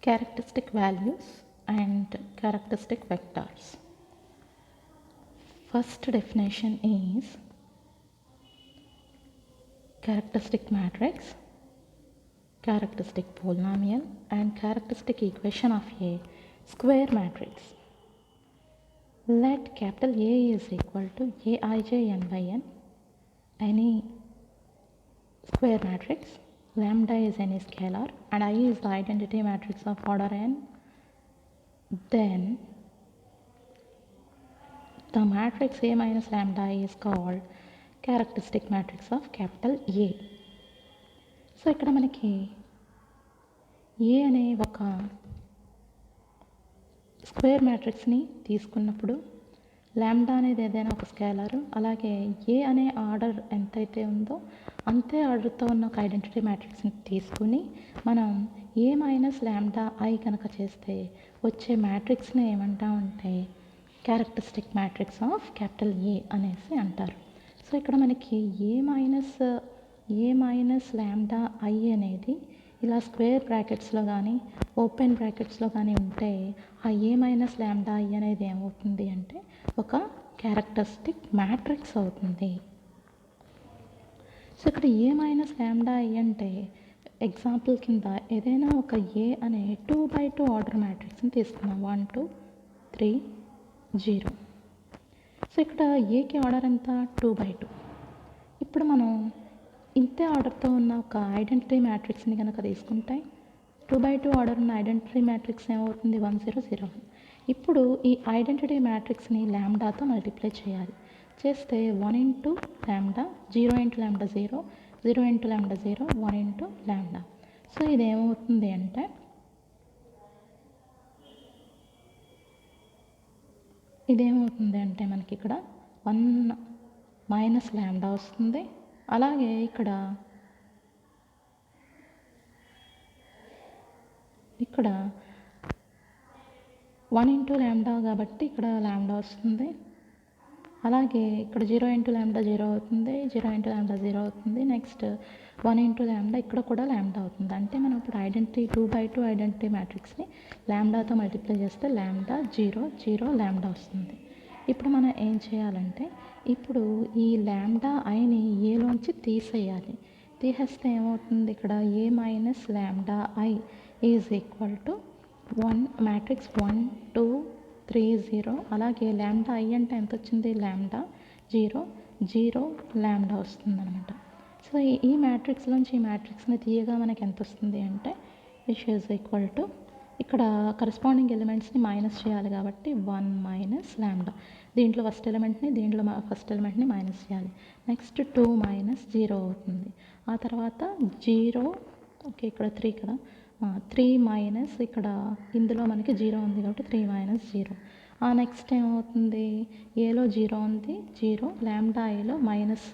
characteristic values and characteristic vectors. First definition is characteristic matrix, characteristic polynomial and characteristic equation of a square matrix. Let capital A is equal to Aij n by n, any square matrix, lambda is any scalar and I is the identity matrix of order n. Then the matrix A minus lambda I is called characteristic matrix of capital A. So ఇక్కడ మనకి ఏ అనే ఒక square మ్యాట్రిక్స్ని తీసుకున్నప్పుడు lambda అనేది ఏదైనా ఒక scalar, అలాగే ఏ అనే ఆర్డర్ ఎంతైతే ఉందో అంతే ఆర్డర్తో ఉన్న ఒక ఐడెంటిటీ మ్యాట్రిక్స్ని తీసుకుని మనం ఏ మైనస్ లాంబ్డా ఐ కనుక చేస్తే వచ్చే మ్యాట్రిక్స్ని ఏమంటామంటే క్యారెక్టరిస్టిక్ మ్యాట్రిక్స్ ఆఫ్ క్యాపిటల్ ఏ అనేసి అంటారు. సో ఇక్కడ మనకి ఏ మైనస్ లాంబ్డా ఐ అనేది ఇలా స్క్వేర్ బ్రాకెట్స్లో కానీ ఓపెన్ బ్రాకెట్స్లో కానీ ఉంటే ఆ ఏ మైనస్ లాంబ్డా ఐ అనేది ఏమవుతుంది అంటే ఒక క్యారెక్టరిస్టిక్ మ్యాట్రిక్స్ అవుతుంది. సో ఇక్కడ ఏ మైనస్ లాంబ్డా ఐ అంటే ఎగ్జాంపుల్ కింద ఏదైనా ఒక ఏ అనే 2x2 ఆర్డర్ మ్యాట్రిక్స్ని తీసుకున్నాం, 1 2 3 0. సో ఇక్కడ ఏకి ఆర్డర్ ఎంత 2x2. ఇప్పుడు మనం ఇంతే ఆర్డర్తో ఉన్న ఒక ఐడెంటిటీ మ్యాట్రిక్స్ని కనుక తీసుకుంటే 2x2 ఆర్డర్ ఉన్న ఐడెంటిటీ మ్యాట్రిక్స్ ఏమవుతుంది 1 0 0 1. ఇప్పుడు ఈ ఐడెంటిటీ మ్యాట్రిక్స్ని లాంబ్డాతో మల్టిప్లై చేయాలి. చేస్తే 1 into lambda, 0 into lambda 0, 0 into lambda 0, 1 into lambda. So ఇదేమవుతుంది అంటే మనకి ఇక్కడ 1 మైనస్ లాంబ్డా వస్తుంది. అలాగే ఇక్కడ 1 ఇంటూ లాంబ్డా కాబట్టి ఇక్కడ లాంబ్డా వస్తుంది. అలాగే ఇక్కడ 0 ఇంటూ లాంబ్డా 0 అవుతుంది, 0 ఇంటూ లాంబ్డా 0 అవుతుంది. నెక్స్ట్ 1 ఇంటూ లాంబ్డా ఇక్కడ కూడా లాంబ్డా అవుతుంది. అంటే మనం ఇప్పుడు ఐడెంటిటీ 2x2 ఐడెంటిటీ మ్యాట్రిక్స్ని లాంబ్డాతో మల్టిప్లై చేస్తే లాంబ్డా 0 0 లాంబ్డా వస్తుంది. ఇప్పుడు మనం ఏం చేయాలంటే ఇప్పుడు ఈ లాంబ్డా ఐని ఏలోంచి తీసేయాలి. తీసేస్తే ఏమవుతుంది ఇక్కడ A minus lambda I is equal to 1 matrix 1 2 3 0. అలాగే లాంబ్డా ఐ అంటే ఎంత వచ్చింది లాంబ్డా 0 0 లాంబ్డా వస్తుంది అనమాట. సో ఈ మ్యాట్రిక్స్లోంచి ఈ మ్యాట్రిక్స్ని తీయగా మనకి ఎంత వస్తుంది అంటే విచ్ ఈజ్ ఈక్వల్ టు ఇక్కడ కరస్పాండింగ్ ఎలిమెంట్స్ని మైనస్ చేయాలి కాబట్టి 1 మైనస్ లాంబ్డా, దీంట్లో ఫస్ట్ ఎలిమెంట్ని మైనస్ చేయాలి. నెక్స్ట్ 2 మైనస్ 0 అవుతుంది. ఆ తర్వాత 0 ఓకే ఇక్కడ 3 కదా, 3 మైనస్ ఇక్కడ ఇందులో మనకి 0 ఉంది కాబట్టి 3 మైనస్ 0. నెక్స్ట్ ఏమవుతుంది ఏలో 0 ఉంది, 0 లాంబ్డా ఐలో మైనస్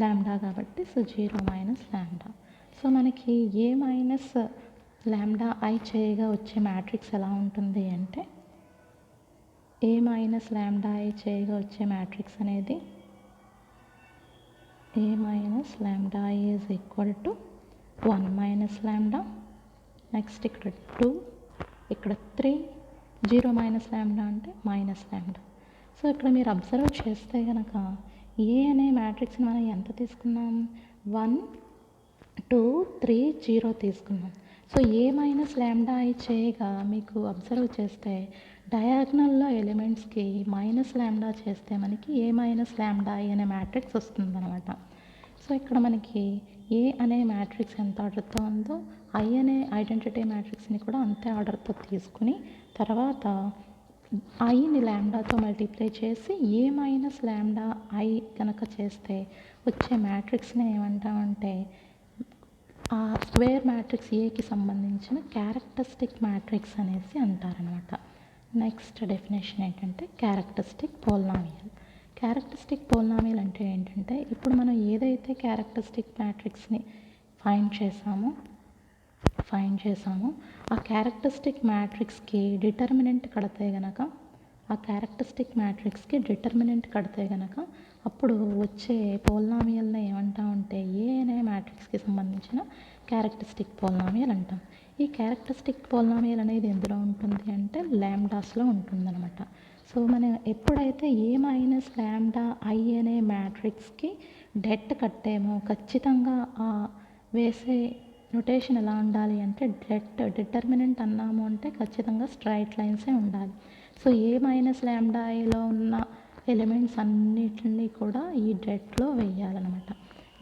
లాంబ్డా కాబట్టి సో 0 మైనస్ లాంబ్డా. సో మనకి ఏ మైనస్ లాంబ్డా ఐ చేయగా వచ్చే మ్యాట్రిక్స్ ఎలా ఉంటుంది అంటే ఏ మైనస్ లాంబ్డా ఐ చేయగా వచ్చే మ్యాట్రిక్స్ అనేది A minus lambda I is equal to 1 minus lambda, next ఇక్కడ 2, ఇక్కడ 3, 0 మైనస్ లాంబ్డా అంటే మైనస్ లాంబ్డా. సో ఇక్కడ మీరు అబ్జర్వ్ చేస్తే కనుక ఏ అనే మ్యాట్రిక్స్ని మనం ఎంత తీసుకున్నాం 1 2 3 0 తీసుకున్నాం. So A minus lambda I చేయగా మీకు అబ్జర్వ్ చేస్తే డయాగ్నల్లో ఎలిమెంట్స్కి మైనస్ లాంబ్డా చేస్తే మనకి ఏ మైనస్ లాంబ్డా ఐ అనే మ్యాట్రిక్స్ వస్తుంది అనమాట. సో ఇక్కడ మనకి ఏ అనే మ్యాట్రిక్స్ ఎంత ఆర్డర్తో ఉందో ఐ అనే ఐడెంటిటీ మ్యాట్రిక్స్ని కూడా అంతే ఆర్డర్తో తీసుకుని తర్వాత ఐని లాంబ్డాతో మల్టిప్లై చేసి ఏ మైనస్ లాంబ్డా ఐ కనుక చేస్తే వచ్చే మ్యాట్రిక్స్ని ఏమంటామంటే ఆ స్క్వేర్ మ్యాట్రిక్స్ ఏకి సంబంధించిన క్యారెక్టరిస్టిక్ మ్యాట్రిక్స్ అనేసి అంటారనమాట. నెక్స్ట్ డెఫినేషన్ ఏంటంటే క్యారెక్టరిస్టిక్ పోలినామియల్. క్యారెక్టరిస్టిక్ పోలినామియల్ అంటే ఏంటంటే ఇప్పుడు మనం ఏదైతే క్యారెక్టరిస్టిక్ మ్యాట్రిక్స్ని ఫైండ్ చేసామో ఆ క్యారెక్టరిస్టిక్ మ్యాట్రిక్స్కి డిటర్మినెంట్ కడితే గనక అప్పుడు వచ్చే పోలినామియల్ని ఏమంటామంటే ఏ అనే మ్యాట్రిక్స్కి సంబంధించిన క్యారెక్టరిస్టిక్ పోలినామియల్ అంటాం. ఈ క్యారెక్టరిస్టిక్ పోలినామియల్ అనేది ఎందులో ఉంటుంది అంటే ల్యాండాస్లో ఉంటుందన్నమాట. సో మనం ఎప్పుడైతే ఏ మైనస్ ల్యాండా ఐ అనే మ్యాట్రిక్స్కి డెట్ కట్టామో ఖచ్చితంగా ఆ వేసే నొటేషన్ ఎలా ఉండాలి అంటే డిటర్మినెంట్ అన్నాము అంటే ఖచ్చితంగా స్ట్రైట్ లైన్సే ఉండాలి. సో ఏ మైనస్ ల్యాండా ఐలో ఉన్న ఎలిమెంట్స్ అన్నిటిని కూడా ఈ డెట్లో వేయాలన్నమాట.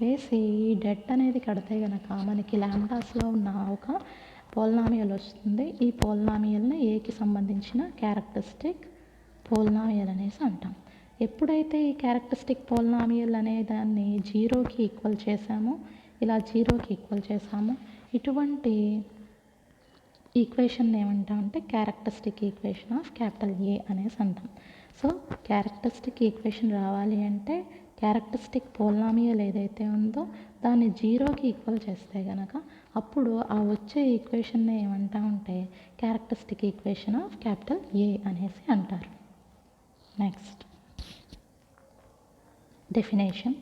వేసి ఈ డెట్ అనేది కడితే కనుక మనకి ల్యాండాస్లో ఉన్న ఒక పోలినామియల్ వస్తుంది. ఈ పోలినామియల్ని ఏకి సంబంధించిన క్యారెక్టరిస్టిక్ పోలినామియల్ అనేసి అంటాం. ఎప్పుడైతే ఈ క్యారెక్టరిస్టిక్ పోలినామియల్ అనే దాన్ని జీరోకి ఈక్వల్ చేసామో, ఇలా జీరోకి ఈక్వల్ చేసాము, ఇటువంటి ఈక్వేషన్ ఏమంటామంటే క్యారెక్టరిస్టిక్ ఈక్వేషన్ ఆఫ్ క్యాపిటల్ ఏ అనేసి అంటాం. సో క్యారెక్టరిస్టిక్ ఈక్వేషన్ రావాలి అంటే క్యారెక్టరిస్టిక్ పోలినామియల్ ఏదైతే ఉందో దాన్ని జీరోకి ఈక్వల్ చేస్తే కనుక అప్పుడు ఆ వచ్చే ఈక్వేషన్ని ఏమంటామంటే క్యారెక్టరిస్టిక్ ఈక్వేషన్ ఆఫ్ క్యాపిటల్ ఏ అనేసి అంటారు. Next definition.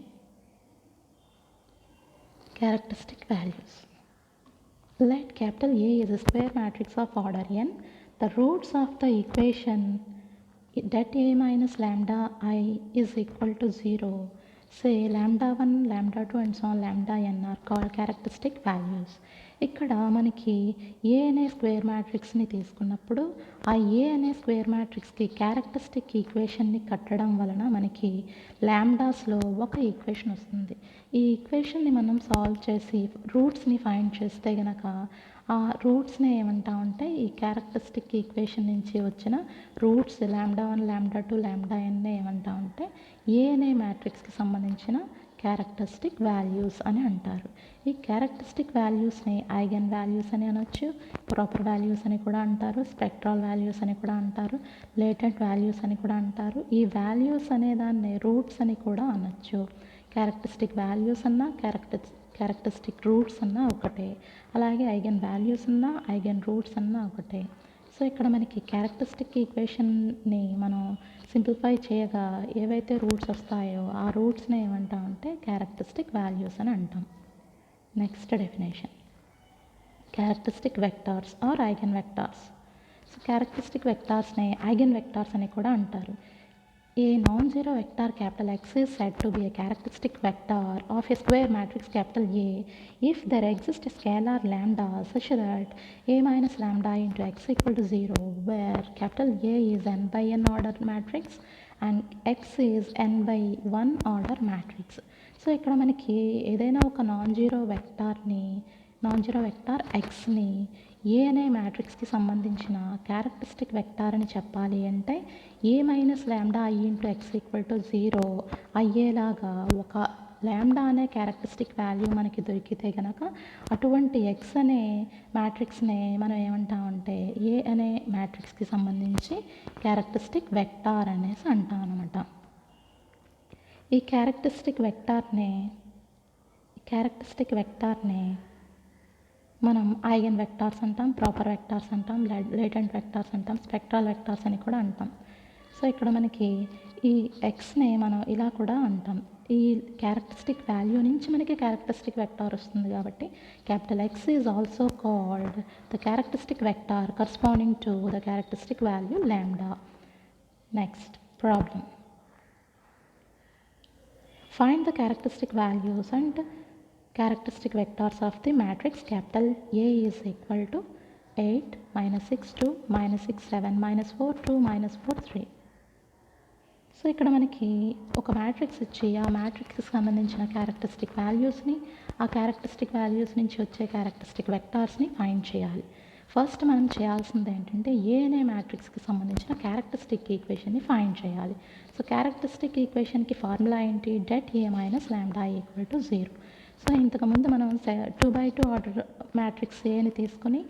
Characteristic values. Let capital A is a square matrix of order n. The roots of the equation that A minus lambda I is equal to 0. Say lambda 1, lambda 2 and so on lambda n are called characteristic values. ఇక్కడ మనకి ఏ అనే square మ్యాట్రిక్స్ని తీసుకున్నప్పుడు ఆ ఏ అనే square మ్యాట్రిక్స్కి characteristic ఈక్వేషన్ని కట్టడం వలన మనకి ల్యాండాస్లో ఒక ఈక్వేషన్ వస్తుంది. ఈ ఈక్వేషన్ని మనం సాల్వ్ చేసి రూట్స్ని ఫైండ్ చేస్తే గనక ఆ రూట్స్ని ఏమంటామంటే ఈ క్యారెక్టరిస్టిక్ ఈక్వేషన్ నుంచి వచ్చిన roots lambda 1, lambda 2, lambda n ఏమంటామంటే ఏ అనే మ్యాట్రిక్స్కి సంబంధించిన క్యారెక్టరిస్టిక్ వాల్యూస్ అని అంటారు. ఈ క్యారెక్టరిస్టిక్ వాల్యూస్ని ఐగన్ వాల్యూస్ అని అనొచ్చు, ప్రాపర్ వాల్యూస్ అని కూడా అంటారు, స్పెక్ట్రల్ వాల్యూస్ అని కూడా అంటారు, లేటెంట్ వాల్యూస్ అని కూడా అంటారు. ఈ వాల్యూస్ అనే దాన్ని రూట్స్ అని కూడా అనొచ్చు. క్యారెక్టరిస్టిక్ వాల్యూస్ అన్నా క్యారెక్టరిస్టిక్ రూట్స్ అన్నా ఒకటే, అలాగే ఐగన్ వాల్యూస్ అన్నా ఐగన్ రూట్స్ అన్నా ఒకటే. సో ఇక్కడ మనకి క్యారెక్టరిస్టిక్ ఈక్వేషన్ని మనం సింప్లిఫై చేయగా ఏవైతే రూట్స్ వస్తాయో ఆ రూట్స్ని ఏమంటామంటే క్యారెక్టరిస్టిక్ వాల్యూస్ అని అంటాం. Next definition. Characteristic vectors are eigen vectors. So characteristic వెక్టార్స్ని ఐగన్ వెక్టార్స్ అని కూడా అంటారు. A non-zero vector capital X is said to be a characteristic vector of a square matrix capital A if there exists a scalar lambda such that A minus lambda into X equal to 0, where capital A is n by n order matrix and X is n by 1 order matrix. So ఇక్కడ మనకి ఏదైనా ఒక non zero vector ఎక్స్ని A అనే మ్యాట్రిక్స్కి సంబంధించిన characteristic vector అని చెప్పాలి అంటే A minus lambda I into X equal to 0 అయ్యేలాగా ఒక ల్యాండా అనే క్యారెక్టరిస్టిక్ వాల్యూ మనకి దొరికితే కనుక అటువంటి ఎక్స్ అనే మ్యాట్రిక్స్ని మనం ఏమంటామంటే ఏ అనే మ్యాట్రిక్స్కి సంబంధించి క్యారెక్టరిస్టిక్ వెక్టార్ అనేసి అంటాం అనమాట. ఈ క్యారెక్టరిస్టిక్ వెక్టార్ని మనం ఐగన్ వెక్టార్స్ అంటాం, ప్రాపర్ వెక్టార్స్ అంటాం, లేటెంట్ వెక్టార్స్ అంటాం, స్పెక్ట్రల్ వెక్టార్స్ అని కూడా అంటాం. సో ఇక్కడ మనకి ఈ ఎక్స్ని మనం ఇలా కూడా అంటాం. ఈ క్యారెక్టరిస్టిక్ వాల్యూ నుంచి మనకి క్యారెక్టరిస్టిక్ వెక్టార్ వస్తుంది కాబట్టి capital X is also called the characteristic vector corresponding to the characteristic value lambda. Next problem. Find the characteristic values and characteristic vectors of the matrix capital A is equal to 8, minus 6, 2, minus 6, 7, minus 4, 2, minus 4, 3. So ఇక్కడ మనకి ఒక matrix ఇచ్చి ఆ మ్యాట్రిక్స్కి సంబంధించిన characteristic వాల్యూస్ని ఆ characteristic values నుంచి వచ్చే క్యారెక్టరిస్టిక్ వెక్టార్స్ని ఫైండ్ చేయాలి. ఫస్ట్ మనం చేయాల్సింది ఏంటంటే ఏ అనే మ్యాట్రిక్స్కి సంబంధించిన క్యారెక్టరిస్టిక్ ఈక్వేషన్ని ఫైండ్ చేయాలి. సో క్యారెక్టరిస్టిక్ ఈక్వేషన్కి ఫార్ములా ఏంటి? Det A minus lambda equal to 0. So ఇంతకుముందు మనం 2x2 ఆర్డర్ మ్యాట్రిక్స్ ఏని తీసుకొని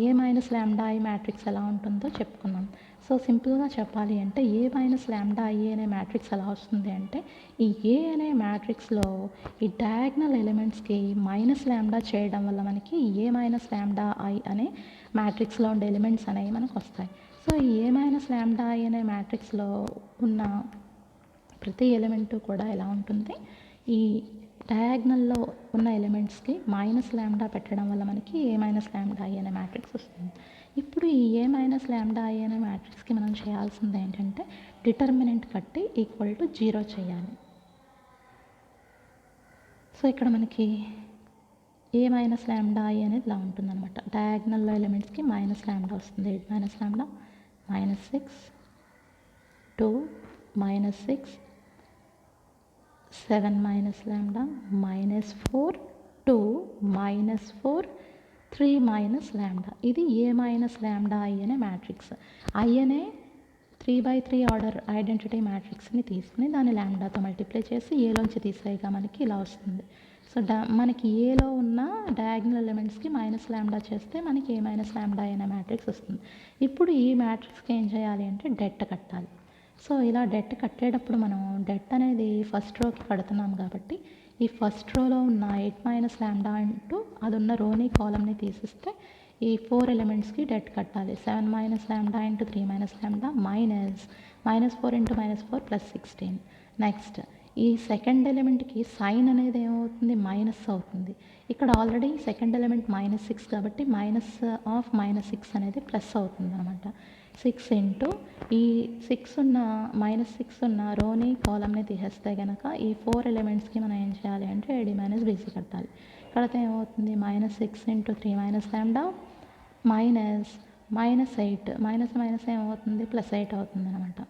ఏ మైనస్ ల్యాండా ఐ మ్యాట్రిక్స్ ఎలా ఉంటుందో చెప్పుకున్నాం. సో సింపుల్గా చెప్పాలి అంటే ఏ మైనస్ ల్యాండా ఐ అనే మ్యాట్రిక్స్ ఎలా వస్తుంది అంటే ఈ ఏ అనే మ్యాట్రిక్స్లో ఈ డయాగ్నల్ ఎలిమెంట్స్కి మైనస్ ల్యాండా చేయడం వల్ల మనకి ఏ మైనస్ ల్యాండా ఐ అనే మ్యాట్రిక్స్లో ఉండే ఎలిమెంట్స్ అనేవి మనకు వస్తాయి. సో ఈ ఏ మైనస్ ల్యాండా ఐ అనే మ్యాట్రిక్స్లో ఉన్న ప్రతి ఎలిమెంటు కూడా ఎలా ఉంటుంది? ఈ డయాగ్నల్లో ఉన్న ఎలిమెంట్స్కి మైనస్ ల్యాండా పెట్టడం వల్ల మనకి ఏ మైనస్ ల్యాండా ఐ అనే మ్యాట్రిక్స్ వస్తుంది. ఇప్పుడు ఈ ఏ మైనస్ ల్యాండా ఐ అనే మ్యాట్రిక్స్కి మనం చేయాల్సింది ఏంటంటే డిటర్మినెంట్ కట్టి ఈక్వల్ టు 0 చేయాలి. సో ఇక్కడ మనకి ఏ మైనస్ ల్యాండా ఐ అనేది ఇలా ఉంటుందన్నమాట. డయాగ్నల్లో ఎలిమెంట్స్కి మైనస్ ల్యాండా వస్తుంది. 8 minus lambda -6 2 -6 7 minus lambda -4 2 -4 3 minus lambda. ఇది ఏ మైనస్ ల్యాండా ఐ అనే మ్యాట్రిక్స్. ఐ అనే 3x3 ఆర్డర్ ఐడెంటిటీ మ్యాట్రిక్స్ని తీసుకుని దాన్ని ల్యాండాతో మల్టిప్లై చేసి ఏలోంచి తీసేయగా మనకి ఇలా వస్తుంది. సో మనకి ఏలో ఉన్న డయాగ్నల్ ఎలిమెంట్స్కి మైనస్ ల్యాండా చేస్తే మనకి ఏ మైనస్ ల్యాండా అనే మ్యాట్రిక్స్ వస్తుంది. ఇప్పుడు ఈ మ్యాట్రిక్స్కి ఏం చేయాలి అంటే డెట్ కట్టాలి. సో ఇలా డెట్ కట్టేటప్పుడు మనం డెట్ అనేది ఫస్ట్ రోకి కడుతున్నాం కాబట్టి ఈ ఫస్ట్ రోలో ఉన్న 8 మైనస్ ల్యాండా ఇంటూ అది ఉన్న రోని కాలమ్ని తీసిస్తే ఈ 4 ఎలిమెంట్స్కి డెట్ కట్టాలి. 7 minus lambda into 3 minus lambda -4 into -4 +16. Next ఈ సెకండ్ ఎలిమెంట్కి సైన్ అనేది ఏమవుతుంది మైనస్ అవుతుంది. ఇక్కడ ఆల్రెడీ సెకండ్ ఎలిమెంట్ -6 కాబట్టి -6 అనేది ప్లస్ అవుతుంది అనమాట. 6 ఇంటూ ఈ -6 ఉన్న రోని కాలమ్ని తీసేస్తే కనుక ఈ 4 ఎలిమెంట్స్కి మనం ఏం చేయాలి అంటే AD - BC కట్టాలి. కడితే ఏమవుతుంది -6 ఇంటూ 3 మైనస్ ల్యాండా -8 మైనస్ ఏమవుతుంది +8 అవుతుంది అనమాట.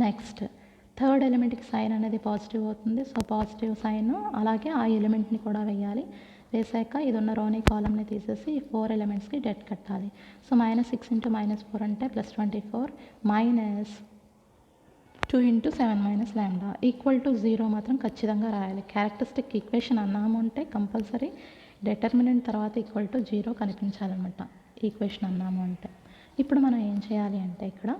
నెక్స్ట్ థర్డ్ ఎలిమెంట్కి సైన్ అనేది పాజిటివ్ అవుతుంది. సో పాజిటివ్ సైన్ అలాగే ఆ ఎలిమెంట్ని కూడా వేయాలి. వేసాక ఇది ఉన్న రోని కాలమ్ని తీసేసి ఈ 4 ఎలిమెంట్స్కి డెట్ కట్టాలి. సో -6 ఇంటూ -4 అంటే +24 -2 into 7 minus lambda equal to 0 మాత్రం ఖచ్చితంగా రాయాలి. క్యారెక్టరిస్టిక్ ఈక్వేషన్ అన్నాము అంటే కంపల్సరీ డిటర్మినెంట్ తర్వాత ఈక్వల్ టు 0 కనిపించాలన్నమాట ఈక్వేషన్ అన్నాము అంటే. ఇప్పుడు మనం ఏం చేయాలి అంటే ఇక్కడ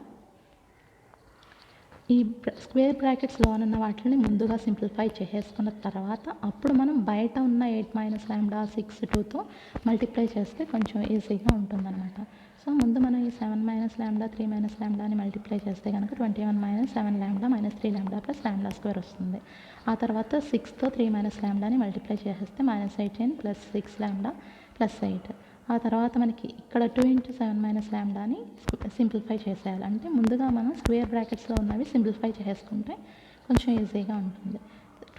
ఈ స్క్వేర్ బ్రాకెట్స్లో ఉన్న వాటిని ముందుగా సింప్లిఫై చేసేసుకున్న తర్వాత అప్పుడు మనం బయట ఉన్న 8 మైనస్ ల్యాండా 6 2తో మల్టిప్లై చేస్తే కొంచెం ఈజీగా ఉంటుందన్నమాట. సో ముందు మనం ఈ 7 మైనస్ ల్యాండా 3 మైనస్ ల్యాండాని మల్టిప్లై చేస్తే కనుక 21 - 7 ల్యాండా -3 ల్యాండా + ల్యాండా స్క్వేర్ వస్తుంది. ఆ తర్వాత 6తో 3 మైనస్ ల్యాండాని మల్టిప్లై చేసేస్తే -18 + 6 ల్యాండా + 8. ఆ తర్వాత మనకి ఇక్కడ 2 ఇంటూ 7 మైనస్ ల్యాండాని సింప్లిఫై చేసేయాలి. అంటే ముందుగా మనం స్క్వేర్ బ్రాకెట్స్లో ఉన్నవి సింప్లిఫై చేసుకుంటే కొంచెం ఈజీగా ఉంటుంది.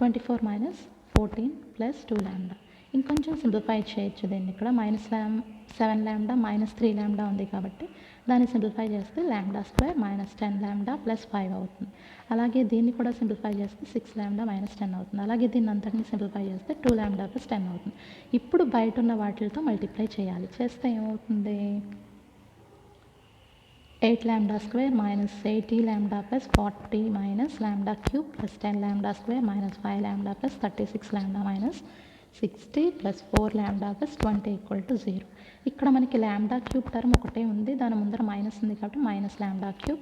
24 - 14 + 2 ల్యాండా. ఇంకొంచెం సింప్లిఫై చేయొచ్చు దీన్ని. ఇక్కడ -7 ల్యాండా -3 ల్యాండా ఉంది కాబట్టి దాన్ని సింప్లిఫై చేస్తే ల్యాండా స్క్వేర్ -10 ల్యాండా + 5 అవుతుంది. అలాగే దీన్ని కూడా సింప్లిఫై చేస్తే 6 ల్యాండా -10 అవుతుంది. అలాగే దీన్ని అంతటిని సింప్లిఫై చేస్తే 2 ల్యాండా + 10 అవుతుంది. ఇప్పుడు బయట ఉన్న వాటితో మల్టిప్లై చేయాలి. చేస్తే ఏమవుతుంది 8 ల్యాండా స్క్వేర్ -80 ల్యాండా + 40 - ల్యాండా క్యూబ్ + 10 ల్యాండా స్క్వేర్ -5 ల్యాండా + 36 ల్యాండా -60 + 4 ల్యాండా + 20 = 0. ఇక్కడ మనకి ల్యాండా క్యూబ్ టర్మ్ ఒకటే ఉంది. దాని ముందర మైనస్ ఉంది కాబట్టి -ల్యాండా క్యూబ్.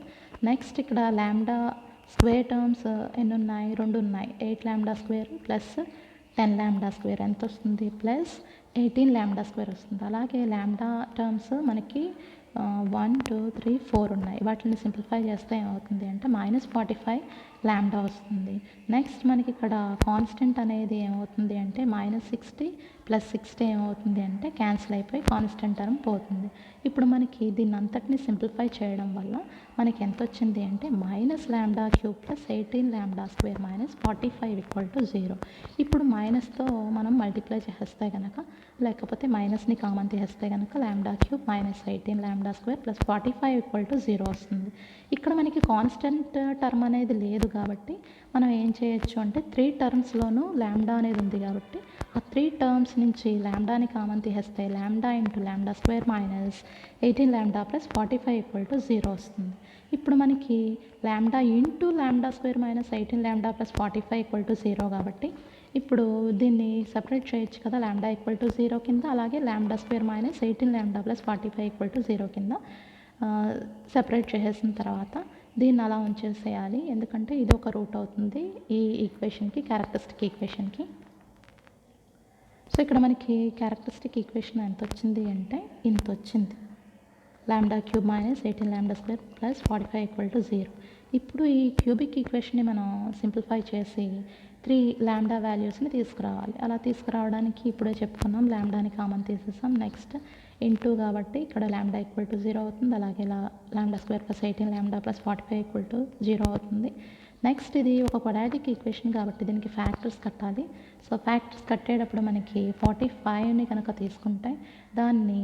నెక్స్ట్ ఇక్కడ ల్యాండా స్క్వేర్ టర్మ్స్ ఎన్ని ఉన్నాయి 2 ఉన్నాయి. 8 ల్యాండా స్క్వేర్ + 10 ల్యాండా స్క్వేర్ ఎంత వస్తుంది +18 ల్యాండా స్క్వేర్ వస్తుంది. అలాగే ల్యాండా టర్మ్స్ మనకి 1 2 3 4 ఉన్నాయి. వాటిని సింప్లిఫై చేస్తే ఏమవుతుంది అంటే -45 ల్యాండా వస్తుంది. నెక్స్ట్ మనకి ఇక్కడ కాన్స్టెంట్ అనేది ఏమవుతుంది అంటే -60 + 60 ఏమవుతుంది అంటే క్యాన్సిల్ అయిపోయి కాన్స్టెంట్ టర్మ్ పోతుంది. ఇప్పుడు మనకి దీన్ని అంతటిని సింప్లిఫై చేయడం వల్ల మనకి ఎంత వచ్చింది అంటే -ల్యాండా క్యూబ్ + 18 ల్యాండా స్క్వేర్ -45 = 0. ఇప్పుడు మైనస్తో మనం మల్టిప్లై చేస్తే కనుక లేకపోతే మైనస్ని కామన్ తీసేస్తే కనుక ల్యాండా క్యూబ్ -18 ల్యాండా స్క్వేర్ + 45 = 0 వస్తుంది. ఇక్కడ మనకి కాన్స్టెంట్ టర్మ్ అనేది లేదు కాబట్టి మనం ఏం చేయొచ్చు అంటే 3 టర్మ్స్లోనూ ల్యాండా అనేది ఉంది కాబట్టి ఆ 3 టర్మ్స్ నుంచి ల్యాండాని కామన్ తీసేస్తే ల్యాండా ఇంటూ ల్యాండా స్క్వేర్ -18 ల్యాండా + 45 = 0 వస్తుంది. ఇప్పుడు మనకి ల్యాండా ఇంటూ ల్యాండా స్క్వేర్ -18 ల్యాండా + 45 = 0 కాబట్టి ఇప్పుడు దీన్ని సపరేట్ చేయొచ్చు కదా ల్యాండా = 0 కింద. అలాగే ల్యాండా స్క్వేర్ -18 ల్యాండా + 45 = 0 కింద సపరేట్ చేసేసిన తర్వాత దీన్ని అలా ఉంచేసేయాలి. ఎందుకంటే ఇది ఒక రూట్ అవుతుంది ఈ ఈక్వేషన్కి క్యారెక్టరిస్టిక్ ఈక్వేషన్కి. సో ఇక్కడ మనకి క్యారెక్టరిస్టిక్ ఈక్వేషన్ ఎంత వచ్చింది అంటే ఇంత వచ్చింది. ల్యాండా క్యూబ్ -18 ల్యాండా స్క్వేర్ + 45 = 0. ఇప్పుడు ఈ క్యూబిక్ ఈక్వేషన్ని మనం సింప్లిఫై చేసి 3 లాంబ్డా వాల్యూస్ని తీసుకురావాలి. అలా తీసుకురావడానికి ఇప్పుడే చెప్పుకున్నాం, లాంబ్డాని కామన్ తీసేసాం. నెక్స్ట్ ఇంటూ కాబట్టి ఇక్కడ లాంబ్డా ఈక్వల్ టు 0 అవుతుంది. అలాగే lambda square plus 18 lambda plus 45 equal to 0 అవుతుంది. నెక్స్ట్ ఇది ఒక క్వాడ్రాటిక్ ఈక్వేషన్ కాబట్టి దీనికి ఫ్యాక్టర్స్ కట్టాలి. సో ఫ్యాక్టర్స్ కట్టేటప్పుడు మనకి 45ని కనుక తీసుకుంటే దాన్ని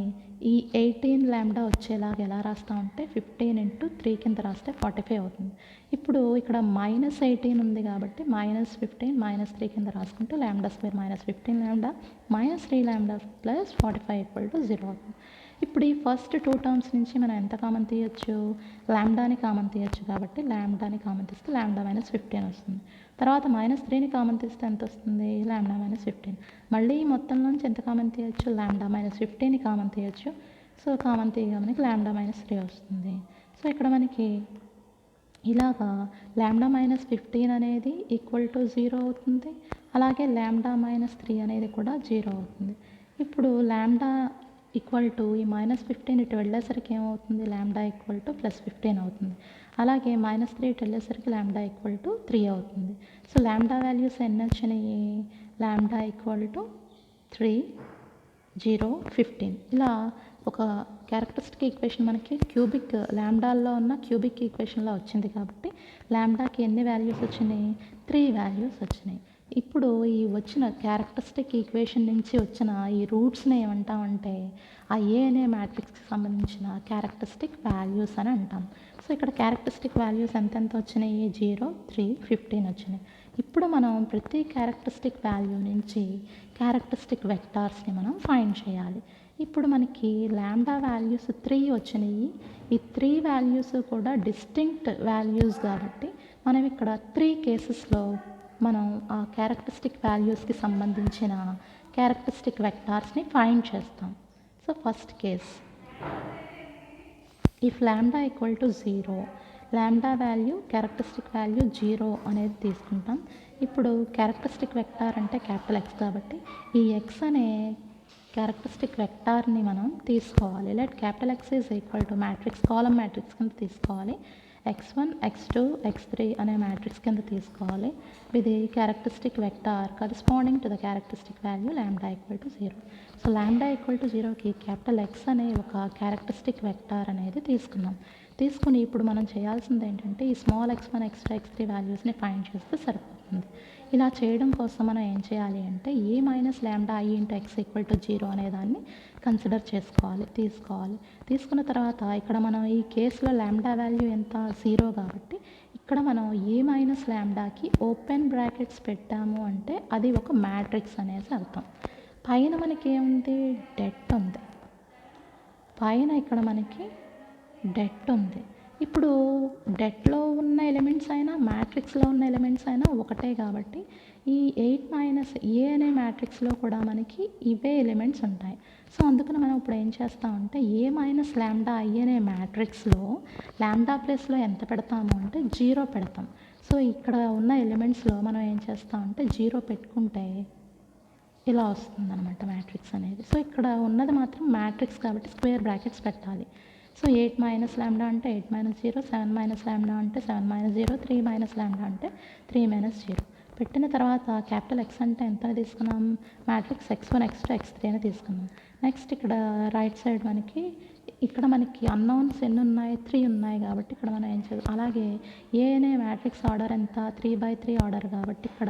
ఈ 18 లాంబ్డా వచ్చేలాగా ఎలా రాస్తామంటే 15 ఇంటూ 3 కింద రాస్తే 45 అవుతుంది. ఇప్పుడు ఇక్కడ -18 ఉంది కాబట్టి -15 -3 కింద రాసుకుంటే lambda square -15 lambda -3 lambda plus 45 equal to 0 అవుతుంది. ఇప్పుడు ఈ ఫస్ట్ 2 టర్మ్స్ నుంచి మనం ఎంత కామన్ తీయచ్చు, లాంబ్డాని కామన్ తీయచ్చు కాబట్టి లాంబ్డాని కామన్ తీస్తే లాంబ్డా -15 వస్తుంది. తర్వాత -3ని కామన్ తీస్తే ఎంత వస్తుంది, లాంబ్డా -15. మళ్ళీ మొత్తంలోంచి ఎంత కామన్ తీయచ్చు, లాంబ్డా -15ని కామన్ తీయచ్చు. సో కామన్ తీయగా మనకి లాంబ్డా -3 వస్తుంది. సో ఇక్కడ మనకి ఇలాగా లాంబ్డా -15 అనేది ఈక్వల్ టు 0 అవుతుంది. అలాగే లాంబ్డా -3 అనేది కూడా 0 అవుతుంది. ఇప్పుడు లాంబ్డా ఈక్వల్ టు ఈ -15 ఇటు వెళ్ళేసరికి ఏమవుతుంది, లాంబ్డా ఈక్వల్ టు +15 అవుతుంది. అలాగే -3 ఇటు వెళ్ళేసరికి లాంబ్డా ఈక్వల్ టు 3 అవుతుంది. సో లాంబ్డా వాల్యూస్ ఎన్ని వచ్చినాయి, లాంబ్డా ఈక్వల్ టు 3, 0, 15. ఇలా ఒక క్యారెక్టరిస్టిక్ ఈక్వేషన్ మనకి క్యూబిక్ లాంబ్డాల్లో ఉన్న క్యూబిక్ ఈక్వేషన్లో వచ్చింది కాబట్టి లాంబ్డాకి ఎన్ని వాల్యూస్ వచ్చినాయి, 3 వాల్యూస్ వచ్చినాయి. ఇప్పుడు ఈ వచ్చిన క్యారెక్టరిస్టిక్ ఈక్వేషన్ నుంచి వచ్చిన ఈ రూట్స్ని ఏమంటామంటే ఆ ఏ అనే మ్యాట్రిక్స్కి సంబంధించిన క్యారెక్టరిస్టిక్ వాల్యూస్ అని అంటాం. సో ఇక్కడ క్యారెక్టరిస్టిక్ వాల్యూస్ ఎంతెంత వచ్చినాయి, 0, 3, 15 వచ్చినాయి. ఇప్పుడు మనం ప్రతి క్యారెక్టరిస్టిక్ వాల్యూ నుంచి క్యారెక్టరిస్టిక్ వెక్టార్స్ని మనం ఫైండ్ చేయాలి. ఇప్పుడు మనకి లాంబ్డా వాల్యూస్ 3 వచ్చినాయి. ఈ 3 వాల్యూస్ కూడా డిస్టింక్ట్ వాల్యూస్ కాబట్టి మనం ఇక్కడ 3 కేసెస్లో మనం ఆ క్యారెక్టరిస్టిక్ వాల్యూస్కి సంబంధించిన క్యారెక్టరిస్టిక్ వెక్టార్స్ని ఫైండ్ చేస్తాం. So first case, if lambda equal to 0, lambda value characteristic value 0 అనేది తీసుకుంటాం. ఇప్పుడు క్యారెక్టరిస్టిక్ వెక్టార్ అంటే క్యాపిటల్ X కాబట్టి ఈ X అనే క్యారెక్టరిస్టిక్ వెక్టార్ని మనం తీసుకోవాలి. Let capital X is equal to matrix, column matrix కింద తీసుకోవాలి. x1, x2, x3 అనే మ్యాట్రిక్స్ కింద తీసుకోవాలి. ఇది characteristic vector corresponding to the characteristic value lambda equal to 0. So lambda equal to 0కి క్యాపిటల్ X అనే ఒక క్యారెక్టరిస్టిక్ వెక్టార్ అనేది తీసుకున్నాం. తీసుకుని ఇప్పుడు మనం చేయాల్సింది ఏంటంటే ఈ స్మాల్ x1, x2, x3 వాల్యూస్ని ఫైండ్ చేస్తే సరిపోతుంది. ఇలా చేయడం కోసం మనం ఏం చేయాలి అంటే a minus lambda i into x equal to 0 అనే దాన్ని కన్సిడర్ తీసుకోవాలి. తీసుకున్న తర్వాత ఇక్కడ మనం ఈ కేసులో లాంబ్డా వాల్యూ ఎంత, 0 కాబట్టి ఇక్కడ మనం a మైనస్ లాంబ్డాకి ఓపెన్ బ్రాకెట్స్ పెట్టాము అంటే అది ఒక మ్యాట్రిక్స్ అనేసి అర్థం. పైన మనకి ఏముంది, డెట్ ఉంది. పైన ఇక్కడ మనకి డెట్ ఉంది. ఇప్పుడు డెట్లో ఉన్న ఎలిమెంట్స్ అయినా మ్యాట్రిక్స్లో ఉన్న ఎలిమెంట్స్ అయినా ఒకటే కాబట్టి ఈ 8 మైనస్ ఏ అనే మ్యాట్రిక్స్లో కూడా మనకి ఇవే ఎలిమెంట్స్ ఉంటాయి. సో అందుకని మనం ఇప్పుడు ఏం చేస్తామంటే ఏ మైనస్ లాంబ్డా ఐ అనే మ్యాట్రిక్స్లో లాంబ్డా ప్లేస్లో ఎంత పెడతాము అంటే 0 పెడతాం. సో ఇక్కడ ఉన్న ఎలిమెంట్స్లో మనం ఏం చేస్తామంటే 0 పెట్టుకుంటే ఇలా వస్తుందన్నమాట మ్యాట్రిక్స్ అనేది. సో ఇక్కడ ఉన్నది మాత్రం మ్యాట్రిక్స్ కాబట్టి స్క్వేర్ బ్రాకెట్స్ పెట్టాలి. సో 8 మైనస్ లాంబ్డా అంటే 8 మైనస్ 0, 7 మైనస్ లాంబ్డా అంటే 7 మైనస్ 0, 3 మైనస్ లాంబ్డా అంటే 3 మైనస్ 0 పెట్టిన తర్వాత క్యాపిటల్ X అంటే ఎంత తీసుకున్నాం, మ్యాట్రిక్స్ x1, x2, x3 అని తీసుకున్నాం. నెక్స్ట్ ఇక్కడ రైట్ సైడ్ ఇక్కడ మనకి అన్నౌన్స్ ఎన్ని ఉన్నాయి, 3 ఉన్నాయి కాబట్టి ఇక్కడ మనం ఏం చేయాలి, అలాగే ఏ అనే మ్యాట్రిక్స్ ఆర్డర్ ఎంత, 3/3 ఆర్డర్ కాబట్టి ఇక్కడ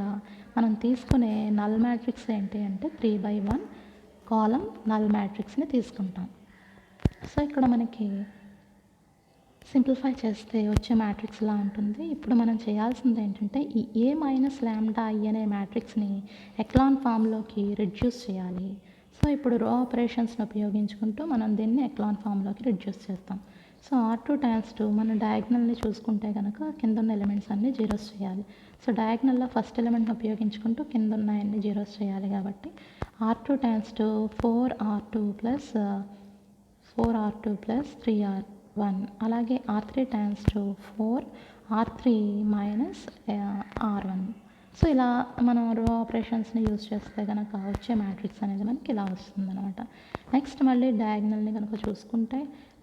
మనం తీసుకునే నల్ మ్యాట్రిక్స్ ఏంటి అంటే 3/1 కాలం నల్ మ్యాట్రిక్స్ని తీసుకుంటాం. సో ఇక్కడ మనకి సింప్లిఫై చేస్తే వచ్చే మ్యాట్రిక్స్ ఇలా ఉంటుంది. ఇప్పుడు మనం చేయాల్సింది ఏంటంటే ఈ ఏ మైనస్ లాంబ్డా ఐ అనే మ్యాట్రిక్స్ని ఎక్లాన్ ఫామ్లోకి రిడ్యూస్ చేయాలి. సో ఇప్పుడు రో ఆపరేషన్స్ని ఉపయోగించుకుంటూ మనం దీన్ని ఎక్లాన్ ఫామ్లోకి రిడ్యూస్ చేస్తాం. సో R2 × 2 మనం డయాగ్నల్ని చూసుకుంటే కనుక కింద ఉన్న ఎలిమెంట్స్ అన్నీ జీరోస్ చేయాలి. సో డయాగ్నల్లో ఫస్ట్ ఎలిమెంట్ని ఉపయోగించుకుంటూ కింద ఉన్నాయన్నీ జీరోస్ చేయాలి కాబట్టి R2 × 2 4R2 + 3R1 అలాగే R3 × 2 4R3 - R1. సో ఇలా మనం రో ఆపరేషన్స్ని యూజ్ చేస్తే కనుక వచ్చే మ్యాట్రిక్స్ అనేది మనకి ఇలా వస్తుంది అనమాట. నెక్స్ట్ మళ్ళీ డయాగ్నల్ని కనుక చూసుకుంటే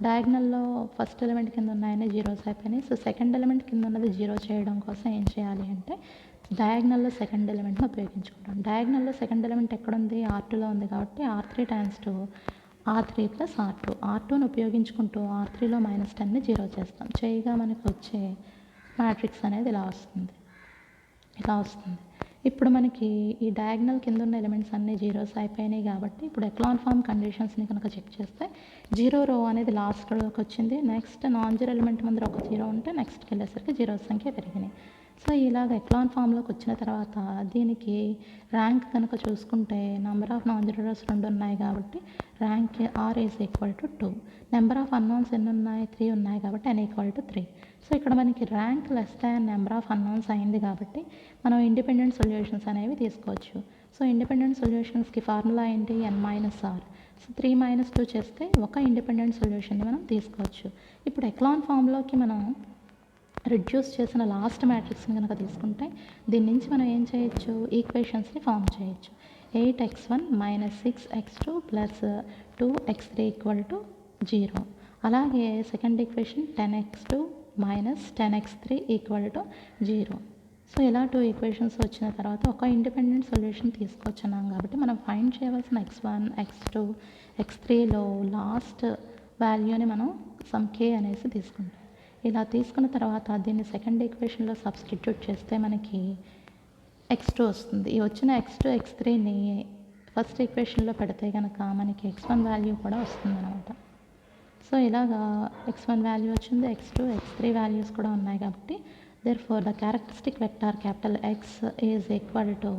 డయాగ్నల్లో ఫస్ట్ ఎలిమెంట్ కింద ఉన్నాయని జీరోస్ అయిపోయినాయి. సో సెకండ్ ఎలిమెంట్ కింద ఉన్నది జీరో చేయడం కోసం ఏం చేయాలి అంటే డయాగ్నల్లో సెకండ్ ఎలిమెంట్ని ఉపయోగించుకుంటాం. డయాగ్నల్లో సెకండ్ ఎలిమెంట్ ఎక్కడుంది? R2లో ఉంది కాబట్టి R3 times 2 R3 plus R2. R2ని ఉపయోగించుకుంటూ R3లో -10ని 0 చేస్తాం. చేయగా మనకు వచ్చే మ్యాట్రిక్స్ అనేది ఇలా వస్తుంది. ఇప్పుడు మనకి ఈ డయాగ్నల్ కింద ఉన్న ఎలిమెంట్స్ అన్నీ జీరోస్ అయిపోయినాయి కాబట్టి ఇప్పుడు ఎక్లాన్ ఫామ్ కండిషన్స్ని కనుక చెక్ చేస్తే 0 రో అనేది లాస్ట్ రోలోకి వచ్చింది. నెక్స్ట్ నాన్ జీరో ఎలిమెంట్ ముందర ఒక 0 ఉంటే నెక్స్ట్కి వెళ్ళేసరికి జీరోస్ సంఖ్య పెరిగినాయి. సో ఇలాగ ఎక్లాన్ ఫామ్లోకి వచ్చిన తర్వాత దీనికి ర్యాంక్ కనుక చూసుకుంటే number of non zero rose 2 ఉన్నాయి కాబట్టి rank R is equal to 2. Number of unknowns ఎన్ని ఉన్నాయి? 3 ఉన్నాయి కాబట్టి n ఈక్వల్ టు 3. సో ఇక్కడ మనకి rank less than number of unknowns అయింది కాబట్టి మనం ఇండిపెండెంట్ సొల్యూషన్స్ అనేవి తీసుకోవచ్చు. సో ఇండిపెండెంట్ సొల్యూషన్స్కి ఫార్ములా ఏంటి? n-r. సో 3 - 2 చేస్తే ఒక ఇండిపెండెంట్ సొల్యూషన్ని మనం తీసుకోవచ్చు. ఇప్పుడు ఎక్లాన్ ఫామ్లోకి మనం రిడ్యూస్ చేసిన లాస్ట్ మ్యాట్రిక్స్ని కనుక తీసుకుంటే దీని నుంచి మనం ఏం చేయొచ్చు? ఈక్వేషన్స్ని ఫామ్ చేయొచ్చు. 8x1 - 6x2 + 2x3 = 0. అలాగే second equation 10x2 - 10x3 = 0. So ఇలా 2 ఈక్వేషన్స్ వచ్చిన తర్వాత ఒక ఇండిపెండెంట్ సొల్యూషన్ తీసుకొచ్చున్నాం కాబట్టి మనం ఫైండ్ చేయవలసిన x1, x2, x3లో లాస్ట్ వాల్యూని మనం సమ్ k అనేసి తీసుకుంటాం. ఇలా తీసుకున్న తర్వాత దీన్ని సెకండ్ ఈక్వేషన్లో సబ్స్టిట్యూట్ చేస్తే మనకి x2 వస్తుంది. ఈ వచ్చిన x2, x3ని ఫస్ట్ ఈక్వేషన్లో పెడితే కనుక మనకి x1 వాల్యూ కూడా వస్తుందన్నమాట. సో ఇలాగా x1 వాల్యూ వచ్చింది, x2, x3 వాల్యూస్ కూడా ఉన్నాయి కాబట్టి therefore the characteristic vector capital X is equal to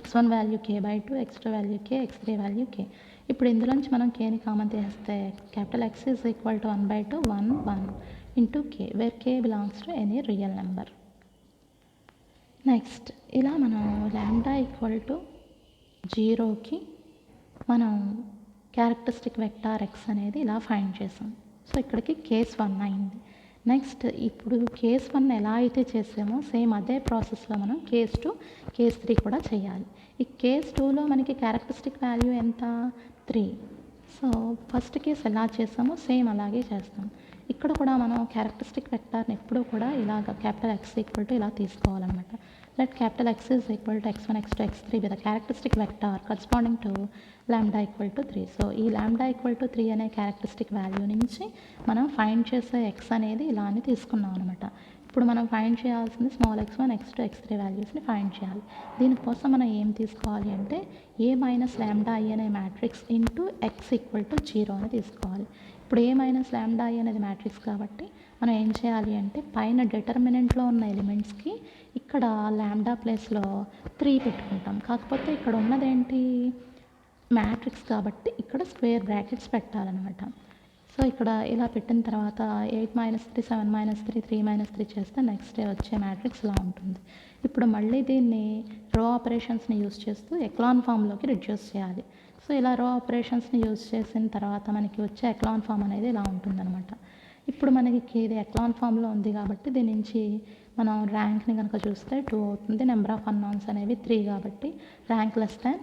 x1 value k/2, x2 value k, x3 value k. ఇప్పుడు ఇందులోంచి మనం kని కామన్ తీస్తే capital X is equal to 1/2 1 1 into k where k belongs to any real number. Next ఇలా మనం lambda equal to 0కి మనం characteristic vector x అనేది ఇలా ఫైండ్ చేసాం. సో ఇక్కడికి కేస్ 1 అయింది. నెక్స్ట్ ఇప్పుడు కేస్ 1 ఎలా అయితే చేసామో సేమ్ అదే ప్రాసెస్లో మనం కేస్ 2, కేస్ 3 కూడా చేయాలి. ఈ కేస్ 2లో మనకి క్యారెక్టరిస్టిక్ వాల్యూ ఎంత? 3. సో ఫస్ట్ కేస్ ఎలా చేసామో సేమ్ అలాగే చేస్తాం. ఇక్కడ కూడా మనం క్యారెక్టరిస్టిక్ వెక్టార్ని ఎప్పుడూ కూడా ఇలాగ క్యాపిటల్ X ఈక్వల్ టు ఇలా తీసుకోవాలన్నమాట. Let capital X is equal to x1, x2, x3 with characteristic vector corresponding to lambda equal to 3. So ఈ లాంబ్డా ఈక్వల్ టు 3 అనే క్యారెక్టరిస్టిక్ వాల్యూ నుంచి మనం ఫైండ్ చేసే x అనేది ఇలా అని తీసుకున్నాం అనమాట. ఇప్పుడు మనం ఫైండ్ చేయాల్సింది స్మాల్ x1, x2, x3 వాల్యూస్ని ఫైండ్ చేయాలి. దీనికోసం మనం ఏం తీసుకోవాలి అంటే a - λI అనే matrix into x equal to 0 అని తీసుకోవాలి. ఇప్పుడు a - λI అనేది మ్యాట్రిక్స్ కాబట్టి మనం ఏం చేయాలి అంటే పైన డిటర్మినెంట్లో ఉన్న ఎలిమెంట్స్కి ఇక్కడ లాంబ్డా ప్లేస్లో 3 పెట్టుకుంటాం. కాకపోతే ఇక్కడ ఉన్నదేంటి? మ్యాట్రిక్స్ కాబట్టి ఇక్కడ స్క్వేర్ బ్రాకెట్స్ పెట్టాలన్నమాట. సో ఇక్కడ ఇలా పెట్టిన తర్వాత 8 - 3 7 - 3 3 - 3 చేస్తే నెక్స్ట్ డే వచ్చే మ్యాట్రిక్స్ ఇలా ఉంటుంది. ఇప్పుడు మళ్ళీ దీన్ని రో ఆపరేషన్స్ని యూజ్ చేస్తూ ఎక్లాన్ ఫామ్లోకి రిడ్యూస్ చేయాలి. సో ఇలా రో ఆపరేషన్స్ని యూజ్ చేసిన తర్వాత మనకి వచ్చే ఎక్లాన్ ఫామ్ అనేది ఇలా ఉంటుందన్నమాట. ఇప్పుడు మనకి ఇది ఎక్లాన్ ఫామ్లో ఉంది కాబట్టి దీని నుంచి మనం ర్యాంక్ని కనుక చూస్తే 2 అవుతుంది. నెంబర్ ఆఫ్ అన్నౌన్స్ అనేవి 3 కాబట్టి ర్యాంక్ లెస్ దాన్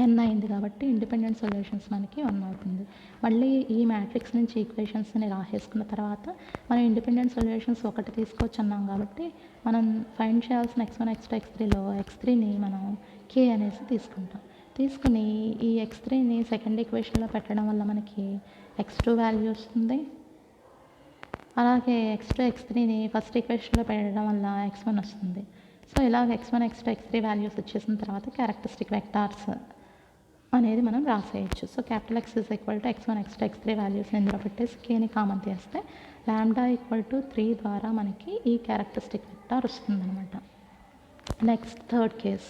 n అయింది కాబట్టి ఇండిపెండెంట్ సొల్యూషన్స్ మనకి 1 అవుతుంది. మళ్ళీ ఈ మ్యాట్రిక్స్ నుంచి ఈక్వేషన్స్ని రాసేసుకున్న తర్వాత మనం ఇండిపెండెంట్ సొల్యూషన్స్ ఒకటి తీసుకోవచ్చు అన్నాం కాబట్టి మనం ఫైండ్ చేయాల్సిన x1, x2, x3లో x3ని మనం k అనేసి తీసుకుంటాం. తీసుకుని ఈ x3ని సెకండ్ ఈక్వేషన్లో పెట్టడం వల్ల మనకి x2 వాల్యూ వస్తుంది. అలాగే x2, x3ని ఫస్ట్ ఈక్వేషన్లో పెట్టడం వల్ల x1 వస్తుంది. సో ఇలాగ x1, x2, x3 వాల్యూస్ వచ్చేసిన తర్వాత క్యారెక్టరిస్టిక్ వెక్టార్స్ అనేది మనం రాసేయచ్చు. So capital X is equal to x1, x2, x3 వాల్యూస్ని ఇందులో పెట్టేసి కేని కామన్ తీస్తే లాంబ్డా ఈక్వల్ టు 3 ద్వారా మనకి ఈ క్యారెక్టరిస్టిక్ వెక్టార్ వస్తుందన్నమాట. Next third case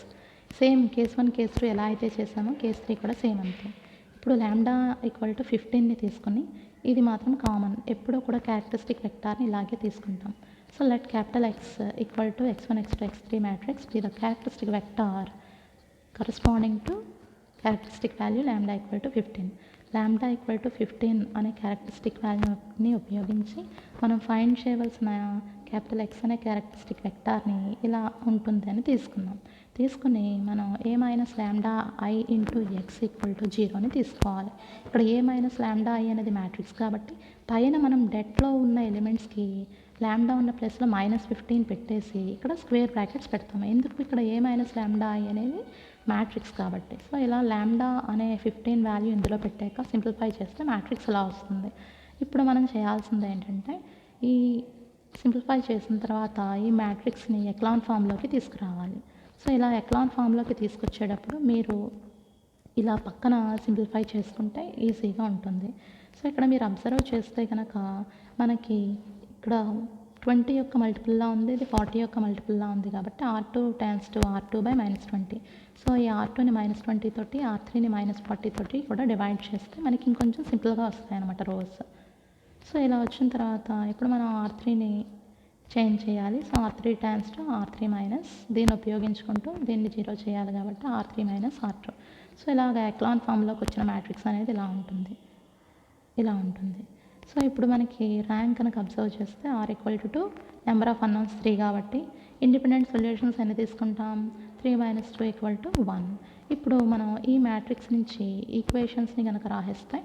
same case 1, case 2 ఎలా అయితే చేసామో కేస్ 3 కూడా సేమ్ అంతే. ఇప్పుడు లాంబ్డా ఈక్వల్ టు 15ని తీసుకొని ఇది మాత్రం కామన్ ఎప్పుడూ కూడా క్యారెక్టరిస్టిక్ వెక్టార్ని ఇలాగే తీసుకుంటాం. So let capital X equal to x1, x2, x3 matrix be the characteristic vector corresponding to characteristic value lambda equal to 15. Lambda equal to 15 అనే క్యారెక్టరిస్టిక్ వాల్యూని ఉపయోగించి మనం ఫైండ్ చేయవలసిన క్యాపిటల్ X అనే క్యారెక్టరిస్టిక్ వెక్టార్ని ఇలా ఉంటుంది అని తీసుకున్నాం. తీసుకుని మనం a - λI into x equal to 0 తీసుకోవాలి. ఇక్కడ a - λI అనేది మ్యాట్రిక్స్ కాబట్టి పైన మనం డెట్లో ఉన్న ఎలిమెంట్స్కి ల్యాండా ఉన్న ప్లేస్లో -15 పెట్టేసి ఇక్కడ స్క్వేర్ బ్రాకెట్స్ పెడతాము. ఎందుకు ఇక్కడ A మైనస్ ల్యాండా I అనేది మ్యాట్రిక్స్ కాబట్టి. సో ఇలా ల్యాండా అనే 15 వాల్యూ ఇందులో పెట్టాక సింప్లిఫై చేస్తే మ్యాట్రిక్స్ ఇలా వస్తుంది. ఇప్పుడు మనం చేయాల్సింది ఏంటంటే ఈ సింప్లిఫై చేసిన తర్వాత ఈ మ్యాట్రిక్స్ని ఎక్లాన్ ఫామ్లోకి తీసుకురావాలి. సో ఇలా ఎక్లాన్ ఫామ్లోకి తీసుకొచ్చేటప్పుడు మీరు ఇలా పక్కన సింప్లిఫై చేసుకుంటే ఈజీగా ఉంటుంది. సో ఇక్కడ మీరు అబ్జర్వ్ చేస్తే కనుక మనకి ఇక్కడ 20 యొక్క మల్టిపుల్లా ఉంది, ఇది 40 యొక్క మల్టిపుల్లా ఉంది కాబట్టి R2 టాన్స్ to R2 by -20. So ఈ R2ని -20 తోటి R3ని -40 తోటి కూడా డివైడ్ చేస్తే మనకి ఇంకొంచెం సింపుల్గా వస్తాయి అన్నమాట రోస్. సో ఇలా వచ్చిన తర్వాత ఇప్పుడు మనం R3ని చేంజ్ చేయాలి. So R3 tends to R3 minus దీన్ని ఉపయోగించుకుంటూ దీన్ని 0 చేయాలి కాబట్టి R3 మైనస్ R2. సో ఇలాగ ఎక్లాన్ ఫామ్లోకి వచ్చిన మ్యాట్రిక్స్ అనేది ఇలా ఉంటుంది. సో ఇప్పుడు మనకి ర్యాంక్ కనుక అబ్జర్వ్ చేస్తే R equal to number of unknowns 3 కాబట్టి ఇండిపెండెంట్ సొల్యూషన్స్ ఎన్ని తీసుకుంటాం, 3 - 2 = 1. ఇప్పుడు మనం ఈ మ్యాట్రిక్స్ నుంచి ఈక్వేషన్స్ని కనుక రాసేస్తే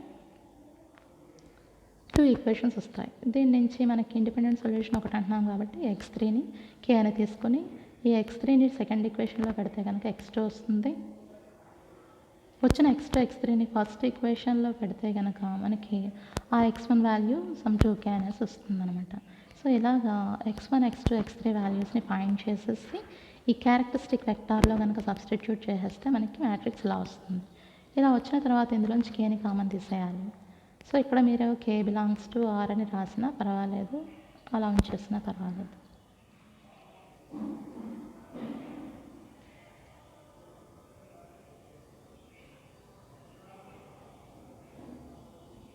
2 ఈక్వేషన్స్ వస్తాయి. దీని నుంచి మనకి ఇండిపెండెంట్ సొల్యూషన్ ఒకటి అంటున్నాం కాబట్టి x3ని k అని తీసుకొని ఈ x3ని సెకండ్ ఈక్వేషన్లో పెడితే కనుక x2 వస్తుంది. వచ్చిన x2 x3ని ఫస్ట్ ఈక్వేషన్లో పెడితే కనుక మనకి ఆ x1 వాల్యూ సమ్ 2k అనేసి వస్తుంది అనమాట. సో ఇలాగా x1 x2 x3 వాల్యూస్ని ఫైండ్ చేసేసి ఈ క్యారెక్టరిస్టిక్ వెక్టార్లో కనుక సబ్స్టిట్యూట్ చేసేస్తే మనకి మ్యాట్రిక్స్ ఇలా వస్తుంది. ఇలా వచ్చిన తర్వాత ఇందులోంచి కేని కామన్ తీసేయాలి. సో ఇక్కడ మీరు k బిలాంగ్స్ టు R అని రాసినా పర్వాలేదు, అలా ఉంచేసినా పర్వాలేదు.